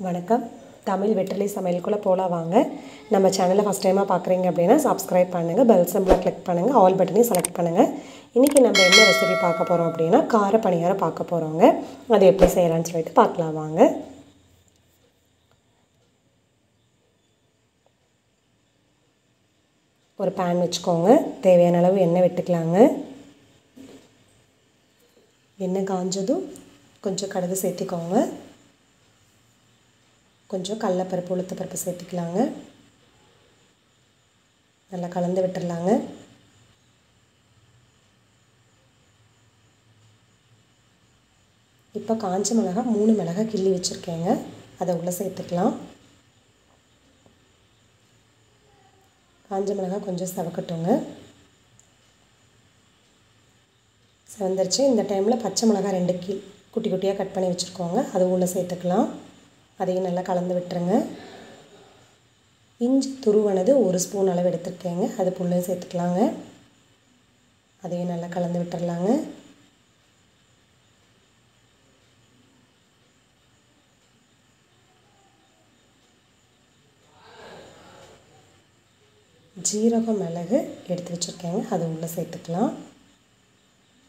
வணக்கம். தமிழ் வெற்றிலை சமையலுக்குள்ளே போகலாம் வாங்க. நம்ம சேனலை ஃபஸ்ட் டைமாக பார்க்குறீங்க அப்படின்னா சப்ஸ்கிரைப் பண்ணுங்கள், பெல் சிம்பிளை கிளிக் பண்ணுங்கள், ஆல் பட்டனையும் செலக்ட் பண்ணுங்கள். இன்றைக்கி நம்ம என்ன ரெசிபி பார்க்க போகிறோம் அப்படின்னா கார பணியாரம் பார்க்க போகிறோங்க. அது எப்படி செய்யலான்னு சொல்லிட்டு பார்க்கலாம் வாங்க. ஒரு பேன் வச்சுக்கோங்க. தேவையான அளவு எண்ணெய் விட்டுக்கலாங்க. எண்ணெய் காஞ்சதும் கொஞ்சம் கடுகு சேர்த்திக்கோங்க. கொஞ்சம் கடலைப்பருப்பு உளுத்தப்பருப்பு சேர்த்துக்கலாங்க. நல்லா கலந்து விட்டுடலாங்க. இப்போ காஞ்ச மிளகாய் 3 மிளகாய் கிள்ளி வச்சுருக்கேங்க, அதை உள்ளே சேர்த்துக்கலாம். காஞ்ச மிளகாய் கொஞ்சம் செவக்கட்டுங்க. செவந்துருச்சு. இந்த டைமில் பச்சை மிளகாய் 2 குட்டி குட்டியாக கட் பண்ணி வச்சுருக்கோங்க, அது உள்ளே சேர்த்துக்கலாம். அதையும் நல்லா கலந்து விட்டுருங்க. இஞ்சி துருவனது 1 ஸ்பூன் அளவு எடுத்துருக்கேங்க, அது புள்ளையும் சேர்த்துக்கலாங்க. அதையும் நல்லா கலந்து விட்டுடலாங்க. ஜீரகம் மிளகு எடுத்து வச்சுருக்கேங்க, அது உள்ளே சேர்த்துக்கலாம்.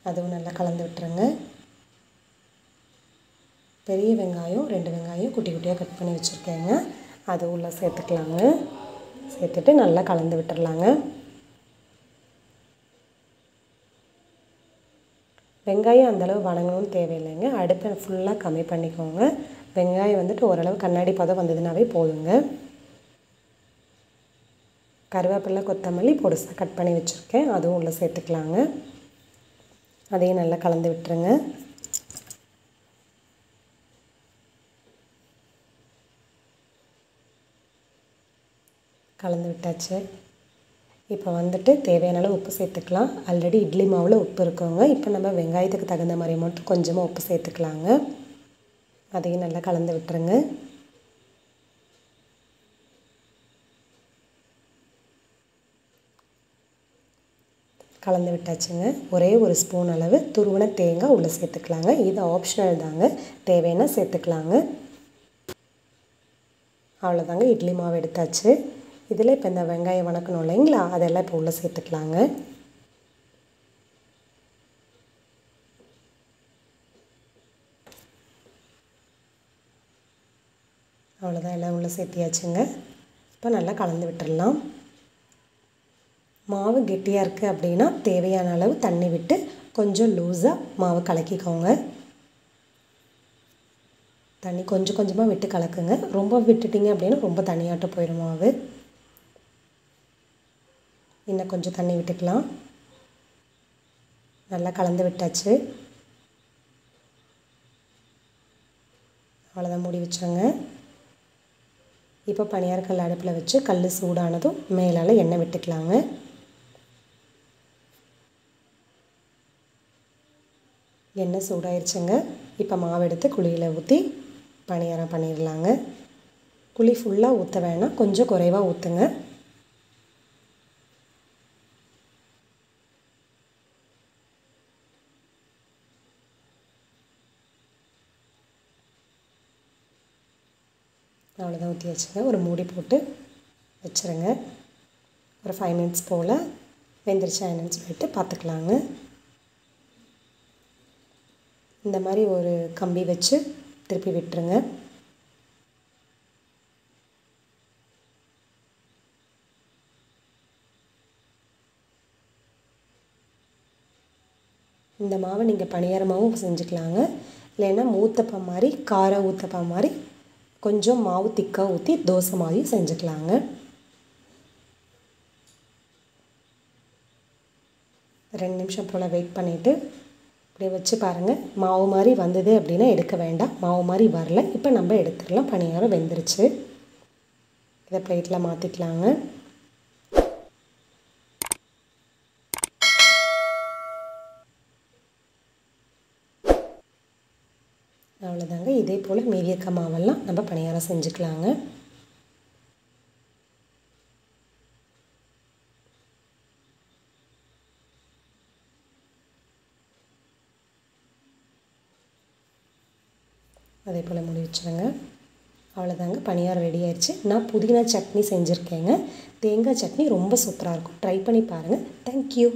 அதுவும் நல்லா கலந்து விட்டுருங்க. பெரிய வெங்காயம் 2 வெங்காயம் குட்டி குட்டியாக கட் பண்ணி வச்சுருக்கேங்க, அது உள்ளே சேர்த்துக்கலாங்க. சேர்த்துட்டு நல்லா கலந்து விட்டுடலாங்க. வெங்காயம் அந்தளவு வணங்கணும்னு தேவையில்லைங்க. அடுப்பை ஃபுல்லாக கம்மி பண்ணிக்கோங்க. வெங்காயம் வந்துட்டு ஓரளவு கண்ணாடி பதம் வந்ததுனாவே போதுங்க. கருவேப்பிலை கொத்தமல்லி பொடிசாக கட் பண்ணி வச்சுருக்கேன், அதுவும் உள்ளே சேர்த்துக்கலாங்க. அதையும் நல்லா கலந்து விட்டுருங்க. கலந்து விட்டாச்சு. இப்போ வந்துட்டு தேவையான அளவு உப்பு சேர்த்துக்கலாம். ஆல்ரெடி இட்லி மாவில் உப்பு இருக்குங்க. இப்போ நம்ம வெங்காயத்துக்கு தகுந்த மாதிரி மட்டும் கொஞ்சமாக உப்பு சேர்த்துக்கலாங்க. அதையும் நல்லா கலந்து விட்டுருங்க. கலந்து விட்டாச்சுங்க. ஒரே 1 ஸ்பூன் அளவு துருவன தேங்காய் உள்ளே சேர்த்துக்கலாங்க. இது ஆப்ஷனல் தாங்க, தேவைன்னா சேர்த்துக்கலாங்க. அவ்வளோதாங்க, இட்லி மாவு எடுத்தாச்சு. இதில் இப்போ இந்த வெங்காயம் வணக்கணும் இல்லைங்களா, அதெல்லாம் இப்போ உள்ளே சேர்த்துக்கலாங்க. அவ்வளோதான், எல்லாம் உள்ளே சேர்த்தியாச்சுங்க. இப்போ நல்லா கலந்து விட்டுடலாம். மாவு கெட்டியாக இருக்குது அப்படின்னா தேவையான அளவு தண்ணி விட்டு கொஞ்சம் லூஸாக மாவு கலக்கிக்கோங்க. தண்ணி கொஞ்சம் கொஞ்சமாக விட்டு கலக்குங்க. ரொம்ப விட்டுட்டிங்க அப்படின்னா ரொம்ப தண்ணியாட்ட போயிடும் மாவு. இன்னும் கொஞ்சம் தண்ணி விட்டுக்கலாம். நல்லா கலந்து விட்டாச்சு. அவ்வளோதான், மூடி வச்சுருங்க. இப்போ பணியாரக்கல் அடுப்பில் வச்சு கல் சூடானதும் மேலால் எண்ணெய் விட்டுக்கலாங்க. எண்ணெய் சூடாயிருச்சுங்க. இப்போ மாவு எடுத்து குழியில் ஊற்றி பணியாரம் பண்ணிடலாங்க. குழி ஃபுல்லாக ஊற்ற வேணாம், கொஞ்சம் குறைவாக ஊற்றுங்க. அவ்வளோதான், ஊற்றி வச்சுங்க. ஒரு மூடி போட்டு வச்சுருங்க. ஒரு 5 மினிட்ஸ் போல் வெந்துருச்சா என்னன்னு சொல்லிட்டு பார்த்துக்கலாங்க. இந்த மாதிரி ஒரு கம்பி வச்சு திருப்பி விட்டுருங்க. இந்த மாவை நீங்கள் பணியாரமாகவும் செஞ்சுக்கலாங்க, இல்லைன்னா ஊத்தப்பம் மாதிரி கார ஊத்தப்பம் மாதிரி கொஞ்சம் மாவு திக்காக ஊற்றி தோசை மாதிரியும் செஞ்சுக்கலாங்க. ரெண்டு நிமிஷம் போல் வெயிட் பண்ணிவிட்டு இப்படியே வச்சு பாருங்கள். மாவு மாதிரி வந்தது அப்படின்னா எடுக்க வேண்டாம். மாவு மாதிரி வரல, இப்போ நம்ம எடுத்துடலாம். பணியாரம் வெந்துருச்சு. இதை பிளேட்டில் மாற்றிக்கலாங்க. அவ்வளோதாங்க. இதே போல் மீதி இருக்க மாவெல்லாம் நம்ம பணியாரம் செஞ்சுக்கலாங்க. அதே போல் மூடி வச்சுருங்க. அவ்வளோதாங்க, பணியாரம் ரெடி ஆயிடுச்சு. நான் புதினா சட்னி செஞ்சுருக்கேங்க. தேங்காய் சட்னி ரொம்ப சூப்பராக இருக்கும். ட்ரை பண்ணி பாருங்கள். தேங்க்யூ.